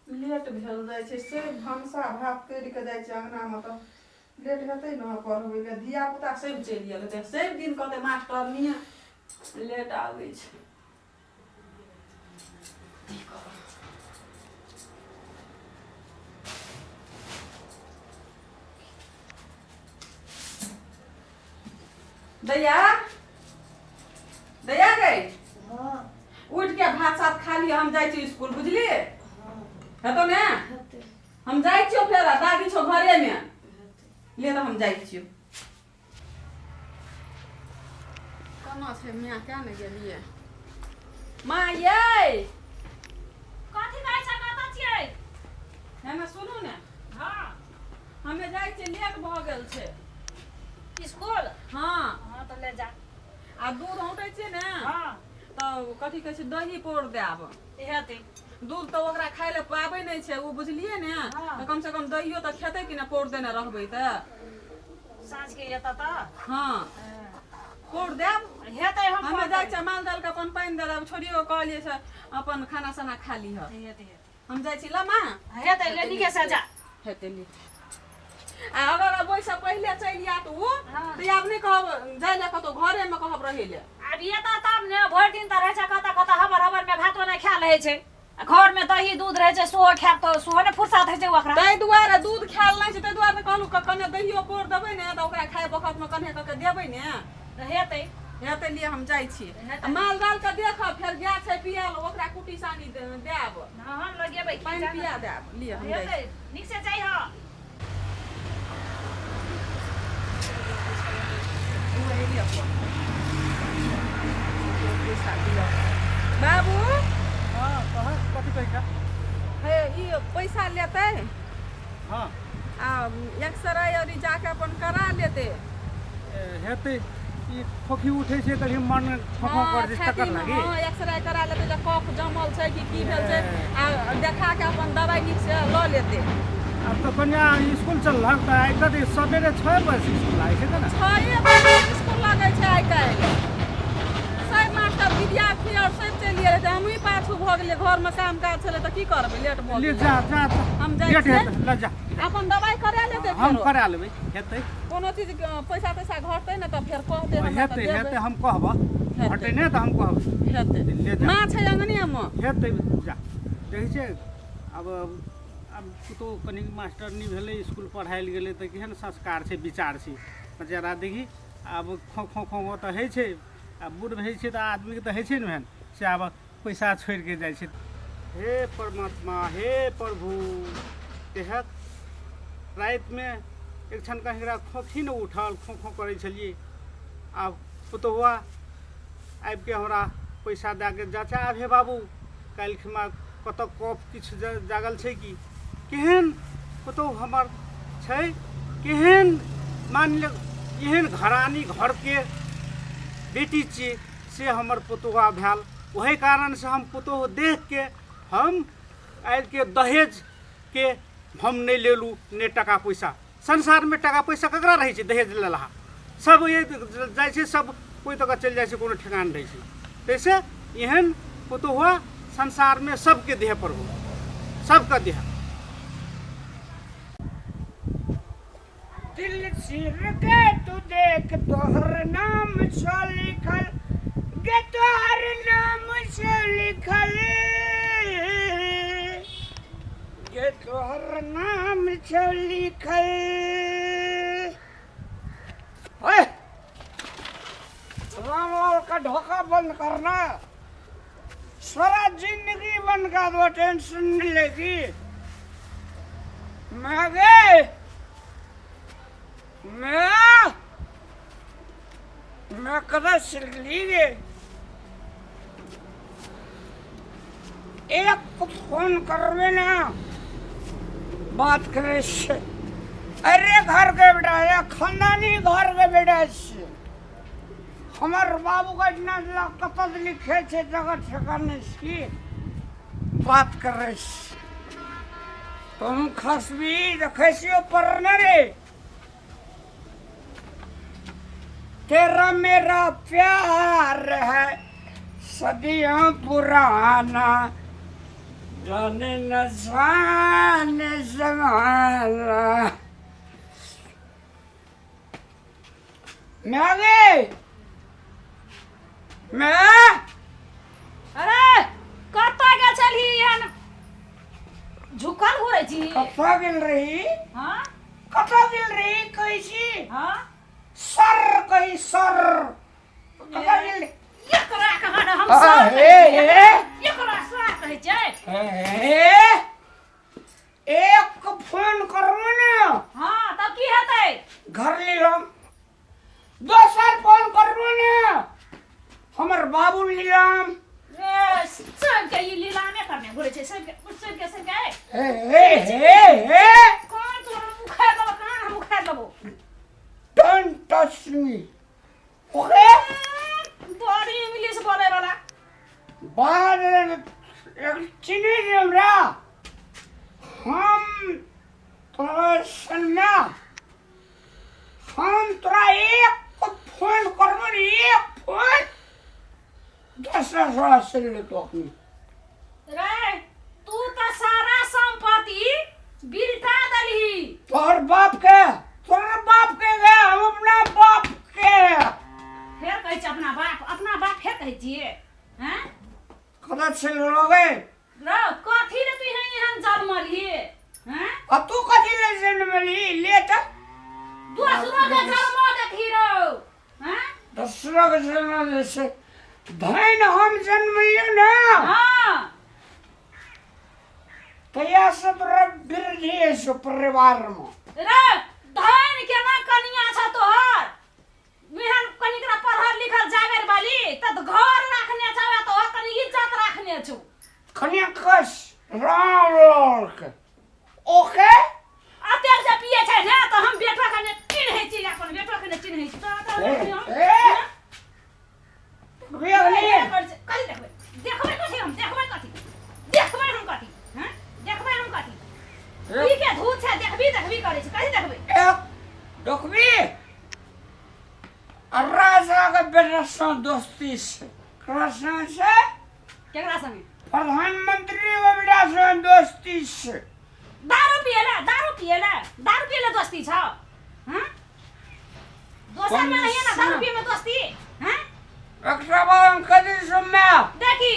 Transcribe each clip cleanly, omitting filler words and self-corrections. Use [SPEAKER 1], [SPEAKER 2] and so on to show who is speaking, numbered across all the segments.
[SPEAKER 1] Late भेल जाइ छै से भनसा भात करि कऽ जाइ छै अङ्गनामे तऽ लेट हेतै ने पढ़बै लए धियापुता सभ चलि गेल हेतै सभ दिन कहतै मास्टरनिए लेट आबै छै। दैया दैया गै उठ के भात सात खा लिअ हम जाइ छी स्कूल बुझलिए हेतौ ने हम जाइ छियौ फेर दादी छौ घरेमे ले तऽ हम जाइ छियौ। केना छै माँ क्या ने गेलियै माँ यै
[SPEAKER 2] कथी कहै छै कतऽ छियै?
[SPEAKER 1] हेमे सुनू ने
[SPEAKER 2] हाँ
[SPEAKER 1] हमे जाइ छियै लेट भऽ गेल छै।
[SPEAKER 2] स्कूल
[SPEAKER 1] हाँ
[SPEAKER 2] हाँ तो ले जा।
[SPEAKER 1] आ दूध औंटै छियै ने
[SPEAKER 2] हाँ
[SPEAKER 1] तऽ कथी कहै छै दही पौर देब
[SPEAKER 2] हेतै
[SPEAKER 1] दूध तऽ ओकरा खाय लए पाबै नहि छै ओ बुझलियै ने
[SPEAKER 2] हाँ।
[SPEAKER 1] तऽ कम से कम दहियो तऽ खेतै कि ने पौर देने रहबै तऽ
[SPEAKER 2] साँझ के एतऽ तऽ
[SPEAKER 1] हाँ पौर देब
[SPEAKER 2] हेतै हम
[SPEAKER 1] हमे जाइ छियै माल जाल के अपन पानि दे देब छोड़ियो कहलियै से अपन खाना साना खा लीह
[SPEAKER 2] हेतै
[SPEAKER 1] हम जाइ छी लम्मा
[SPEAKER 2] हेतै ले नीके से जा।
[SPEAKER 1] हेतै ली आ अगर ओहिसँ पहिले चलि आयत ओ
[SPEAKER 2] हाँ।
[SPEAKER 1] तऽ आब नहि कहब जाय लए कतहु घरेमे कहब रहै लए।
[SPEAKER 2] अब ये तो तब ने भरि दिन तऽ रहै छै कतऽ कतऽ हबर हबर में भातो नहि खाय रहै छै आ घर में दही दूध रहै छै सेहो खायब तऽ सेहो ने फुर्सत होइ छै ओकरा।
[SPEAKER 1] ताहि दुआरे दूध खायल नहि छै ताहि दुआरे कहलहुँ कने दहियो पौर देबै ने तऽ ओकरा खाय बखतमे कन्हे कऽ के देबै ने
[SPEAKER 2] तऽ हेतै
[SPEAKER 1] हेतै लिए हम जाइ छी
[SPEAKER 2] हेतै।
[SPEAKER 1] माल जाल के देखब फेर गाय छै पियाल ओकरा कुट्टी सानी देब
[SPEAKER 2] हाँ हम लगेबै
[SPEAKER 1] पानि पिया देब लिए हम जाइ
[SPEAKER 2] हेतै
[SPEAKER 1] छी।
[SPEAKER 2] नीक से जाइ हो।
[SPEAKER 1] बाबू
[SPEAKER 3] हाँ कहाँ कथी कहै छै?
[SPEAKER 1] हे ई पैसा लेतै
[SPEAKER 3] हाँ
[SPEAKER 1] आ एक्सरे और जाके अपन करा लेतै।
[SPEAKER 3] हेतै ई खोखी उठै छै कभी मन खोखो कर जे तकर लागी
[SPEAKER 1] हाँ एक्सरे करा लेतै जे कफ जमल छै कि की भेल छै आ देखा के अपन दवाई नीक से लऽ लेतै।
[SPEAKER 3] अब तो कन्या स्कूल चललक तऽ आइ काल्हि सबेरे 6 बजे स्कूल लागै छै ने।
[SPEAKER 1] 6 बजे स्कूल लगै छै आइ काल्हि सब मास्टर विद्यार्थी और सब चलि गेलै तऽ हमही पाछू भऽ गेलियै घरमे काम काज छलै तऽ की करबै लेट भऽ
[SPEAKER 3] ले
[SPEAKER 1] गेलै।
[SPEAKER 3] जा जा
[SPEAKER 1] हम जाइ
[SPEAKER 3] लेट
[SPEAKER 1] छियै
[SPEAKER 3] हेतै ले जा
[SPEAKER 1] अपन दवाई करा लेतै
[SPEAKER 3] हम
[SPEAKER 1] फेरो।
[SPEAKER 3] करा लेबै हेतै
[SPEAKER 1] कोनो चीज पैसा तैसा घटतै ने तऽ फेर कहतै हमरा तऽ
[SPEAKER 3] हेतै
[SPEAKER 1] देबै।
[SPEAKER 3] हेतै हम कहब हटै नहि तऽ हम कहब
[SPEAKER 1] हेतै
[SPEAKER 3] ले जा
[SPEAKER 1] माँ छै अङ्गनेमे
[SPEAKER 3] हेतै जा देखै छै अब तो कनि मास्टरनी भेलै स्कूल पढ़ायल गेलै तऽ केहन संस्कार छै विचार छै जरा देखी आब खो खो खो तऽ होइ छै आ बूढ़ होइ छै तऽ आदमीके तऽ होइ छै ने से आब पैसा छोड़ि कऽ जाइ छै। हे परमात्मा हे प्रभु तेहक रातिमे एक क्षण कहीं खोखी ने उठल खो खो करै छलियै आब पुतहुआ आबिके हमरा पैसा दए कऽ जाचा आब हे बाबू काल्हि खिमा कतऽ कफ किछु जागल छै कि केहन पुतहु हमर छै केहन मान लिअ एहन घरानी घरके बेटी छियै से हमर पुतहुआ भेल ओहि कारणसँ हम पुतहु देख के हम आइके दहेजके हम नहि लेलू नहि टका पैसा संसारमे टका पैसा ककरा रहै छै दहेज लेलहा सब ये जाइ छै सब कोइ तक चलि जाइ छै कोनो ठेकान रहै छै तैसे एहन पुतहुआ संसारमे सबके देह पर हो सबका देह
[SPEAKER 4] दिल सिर के तू देख तोहर नाम छो लिखल गे तोहर नाम छो लिखल गे तोहर नाम छो लिखल। ओए राम लाल का ढोका बंद करना सारा जिंदगी बंद कर दो टेंशन नहीं लेगी। मैं गए मैं कदा सिल लीजिए एक फोन करवे ना बात करे से अरे घर के बेटा या खानदानी घर के बेटा से हमार बाबू का इतना कतद लिखे छे जगह ठिकाने की बात करे से तुम खसबी देखियो पर न रे तेरा मेरा प्यार है सदियों पुराना जाने न जाने जमाना मैं आ गई मैं
[SPEAKER 2] अरे कत्ता के चली एहन झुकल हो रही छी
[SPEAKER 4] कथा गिल रही
[SPEAKER 2] हां
[SPEAKER 4] कथा गिल रही कैसी
[SPEAKER 2] हां
[SPEAKER 4] सर कही सर कथा गिल रही
[SPEAKER 2] एकरा कहाँ न हम
[SPEAKER 4] आ,
[SPEAKER 2] सब
[SPEAKER 4] हे, हे।
[SPEAKER 2] एकरा सा कहै छै
[SPEAKER 4] ए, एक फोन करू ना
[SPEAKER 2] हां तब की हेतै
[SPEAKER 4] घर ले लो दोसर फोन करू ना हमर बाबू लीलाम
[SPEAKER 2] ए सब के ई लीलामे करने घुरे छै सब के
[SPEAKER 4] हे
[SPEAKER 2] कौन तोरा मुखा देबो कहाँ हम मुखा देबो
[SPEAKER 4] डोंट टच मी ओके
[SPEAKER 2] बड़ी इंग्लिश बोले वाला
[SPEAKER 4] बाद एक चिनी हमरा हम तोरा सन्ना हम तोरा एक फोन करबो रे एक फोन 10 से ले तो अपनी
[SPEAKER 2] रे तू त सारा संपत्ति बिल्टा दलही
[SPEAKER 4] तोहर बाप के गए हम अपना बाप के
[SPEAKER 2] फेर कहै छै अपना बाप फेर कहै छियै हैं
[SPEAKER 4] कदा से लोगे
[SPEAKER 2] रो कथी ले तू यहाँ जन्मली हैं
[SPEAKER 4] आ तू कथी ले जन्मली ले त
[SPEAKER 2] दूसरा के जन्म देखी रो हैं
[SPEAKER 4] दूसरा के जन्म जैसे धन हम जन्म लियो ना
[SPEAKER 2] हां
[SPEAKER 4] तया से तोरा वृद्धि है सो परिवार में
[SPEAKER 2] रे धन के ना कनिया छ तोहर मिहन कनिकरा पढ़ल लिखल जागर वाली त घर रखने छवे तो कनी इज्जत रखने छु
[SPEAKER 4] कन्या कस रावक ओके
[SPEAKER 2] अतेर जे पिए छै ने तो हम बेटा कने चिन्है छी अपन बेटा कने चिन्है छी कथी देखबै कथी हम देखबै कथी हैं देखबै हम कथी ई के धूत छै देखबी करै छी कथी देखबै
[SPEAKER 4] एक डोकबी राजा के बेटा से दोस्ती से कृष्ण से
[SPEAKER 2] केकरा संगे
[SPEAKER 4] प्रधानमंत्री के बेटा से दोस्ती से
[SPEAKER 2] दारू पिएला दोस्ती छ हैं दोसर में नहीं है ना दारू पिए में दोस्ती हैं
[SPEAKER 4] एकरा बारे कदी सुनना
[SPEAKER 2] देखी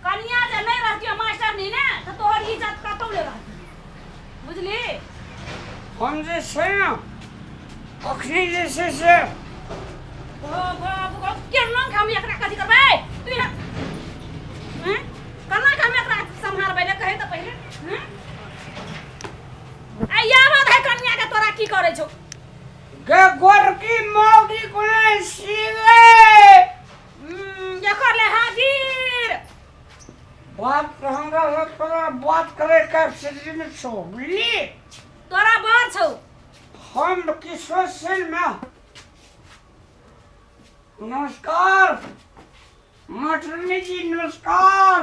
[SPEAKER 2] कनिया जे नहीं रहतियो मास्टर नी ने तो तोहर इज्जत कतौ ले रहती बुझली
[SPEAKER 4] हम जे छै ना अखनी जे छै से
[SPEAKER 2] केना हम एकरा कथी करबै तू हैं केना हम एकरा संभालबै ले कहे त पहिले हैं आइया बात है कन्या के तोरा की करे छौ
[SPEAKER 4] गे गोरकी मौगी कोने सीगे
[SPEAKER 2] एकर ले हाजिर
[SPEAKER 4] बात हमरा से तोरा बात करे का सिद्धि में छो बुझली
[SPEAKER 2] तोरा बर छौ
[SPEAKER 4] हम किशोर सेन में नमस्कार माटरनी जी नमस्कार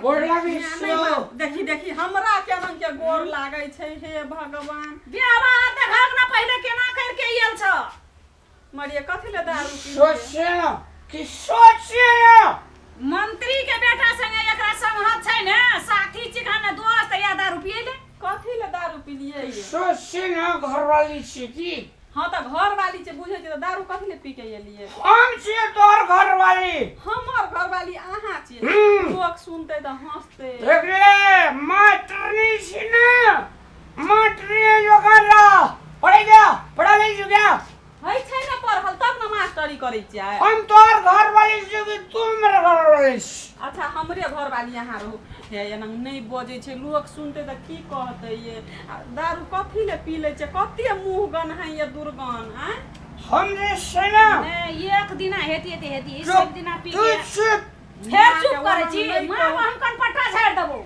[SPEAKER 4] गोर लागी
[SPEAKER 1] देखी हमरा केना के गोर लागै छै हे भगवान
[SPEAKER 2] बियाह देखक ना पहिले केना करके आयल छ
[SPEAKER 1] मरिए कथी ले दारू पी
[SPEAKER 4] सोचेना कि सोचेना
[SPEAKER 2] मंत्री के बेटा संगे एकरा संगत छै ने साथी चिखाने दोस्त या दारू पिएले
[SPEAKER 1] कथी ले दारू पी लिए ये
[SPEAKER 4] सोचेना घरवाली छी की
[SPEAKER 1] हां त घर वाली से बुझे छै त दारू कथी ले पी के एलिए
[SPEAKER 4] हम छी तोर घरवाली
[SPEAKER 1] हमर घरवाली अहाँ छियै लोग सुनते त हंसते
[SPEAKER 4] देख रे माटरनी छी ना माटरनी जोगाला पढ़ा ले जो गया
[SPEAKER 1] है छै ना पढ़ल तब ना मास्टरी करै छियै
[SPEAKER 4] हम तोर घरवाली छी कि तू मेरे घरवाली छी
[SPEAKER 1] अच्छा हमरे घरवाली यहाँ रहू हे एना नहीं बजे छै लोग सुनते त की कहते ये दारू कथी ले पी ले छै कते मुंह गन है ये दुर्गन हैं
[SPEAKER 4] हम जे छै ना
[SPEAKER 2] एक दिना हेती सब दिना पी
[SPEAKER 4] तू
[SPEAKER 2] के
[SPEAKER 4] चुप
[SPEAKER 2] फेर चुप करे छी मां हम कनपट्टा छाड़ देबो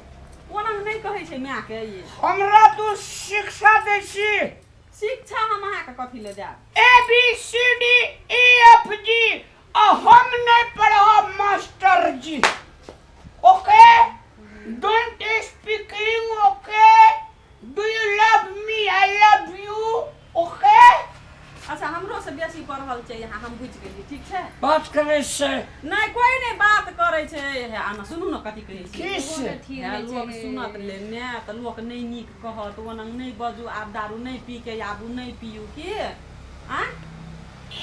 [SPEAKER 1] ओना नहीं कहै छै मां के ये
[SPEAKER 4] हमरा तू शिक्षा दे छी
[SPEAKER 1] शिक्षा हम अहाँ के कथी ले जाब
[SPEAKER 4] A B C D E F G हम नहीं पढ़ा master ji okay don't speaking okay do you love me I love you okay
[SPEAKER 1] अच्छा हमरो से बेसी पढ़ल छै यहाँ हम बुझ गेली ठीक छै
[SPEAKER 4] बात करे से
[SPEAKER 1] नहीं कोई नहीं बात करे छै है आना सुनू न कथी कहै छी
[SPEAKER 4] किस
[SPEAKER 1] है लोग सुनत ले ने त लोक नहीं नीक कहत ओनंग नहीं बजू आब दारू नहीं पी के आबू नहीं पियू की आ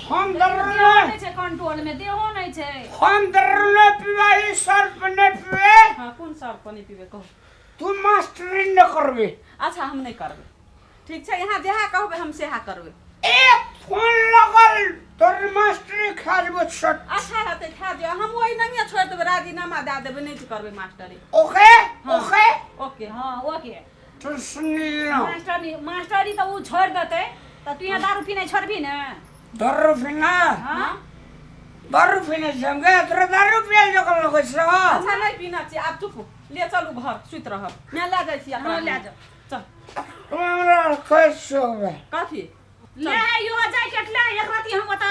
[SPEAKER 4] हम
[SPEAKER 2] देहो
[SPEAKER 4] दारू
[SPEAKER 2] नहीं छै कंट्रोल में देहो नहीं छै
[SPEAKER 4] हम दारू नहीं पीवाई सर्फ नहीं पीवे
[SPEAKER 1] हां कोन सर पानी पीबे कहो
[SPEAKER 4] तू मास्टरी न करबे
[SPEAKER 1] अच्छा हम नहीं करबे ठीक छै यहाँ जहाँ कहबे हम सेहा करबे
[SPEAKER 4] एक फोन लगल तोर मास्टरी खा लेबो छट
[SPEAKER 1] अच्छा रहते खा दियो हम ओइ नंगे छोड़ देबे राजीनामा दे देबे नहीं करबे मास्टरी
[SPEAKER 4] ओके ओके
[SPEAKER 1] ओके
[SPEAKER 2] हां ओके
[SPEAKER 4] तो सुनी लो
[SPEAKER 2] मास्टरी तो उ छोड़ देते त तू यहाँ दारू पीने छोड़बी ना
[SPEAKER 4] दारू पीना
[SPEAKER 2] हां
[SPEAKER 4] दारू पीने संगे तोरा दारू पियल जकल लगै छ
[SPEAKER 1] अच्छा नहीं पीना चाहिए आप चुप हो। ले चलू घर सुत रह मैं ले जाई छी
[SPEAKER 2] हां ले जा
[SPEAKER 1] चल
[SPEAKER 4] हमरा कैसो बे
[SPEAKER 1] कथी
[SPEAKER 2] ले यो जैकेट ले एक राती हम ओता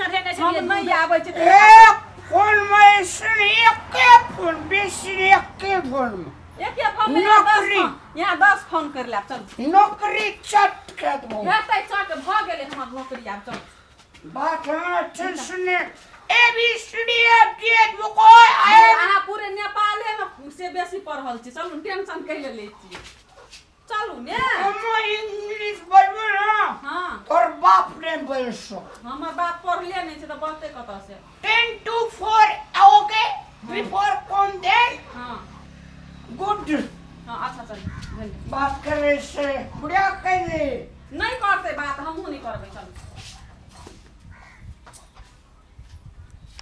[SPEAKER 2] चढ़े नै
[SPEAKER 1] हम
[SPEAKER 2] छलिए
[SPEAKER 1] नहीं आबै छी
[SPEAKER 4] एक फोन में सुन एके फोन बेसी एके फोन
[SPEAKER 1] एक फोन में
[SPEAKER 4] नौकरी।
[SPEAKER 1] यहाँ 10 फोन कर ले चल
[SPEAKER 4] नौकरी चट के दो
[SPEAKER 1] हेतै चट भ गेलै हमर नौकरी आब चल
[SPEAKER 4] बात हमरा चल सुने A B C D F G H कोई आए
[SPEAKER 1] अहाँ पूरे नेपाले में से बेसी पढ़ल छी चलू टेंशन कैले ले छी चलू ने
[SPEAKER 4] हम इंग्लिश बोलबो ना
[SPEAKER 1] हां
[SPEAKER 4] तोर बाप ने बोलसो
[SPEAKER 1] हमर बाप पढ़ले नहीं छै त पढ़ते कत से
[SPEAKER 4] 10 to 4 okay before come then
[SPEAKER 1] हां
[SPEAKER 4] गुड
[SPEAKER 1] हां अच्छा चल
[SPEAKER 4] बात करे से बुढ़िया कह दे
[SPEAKER 1] नहीं करते बात हमहू नहीं करबे चल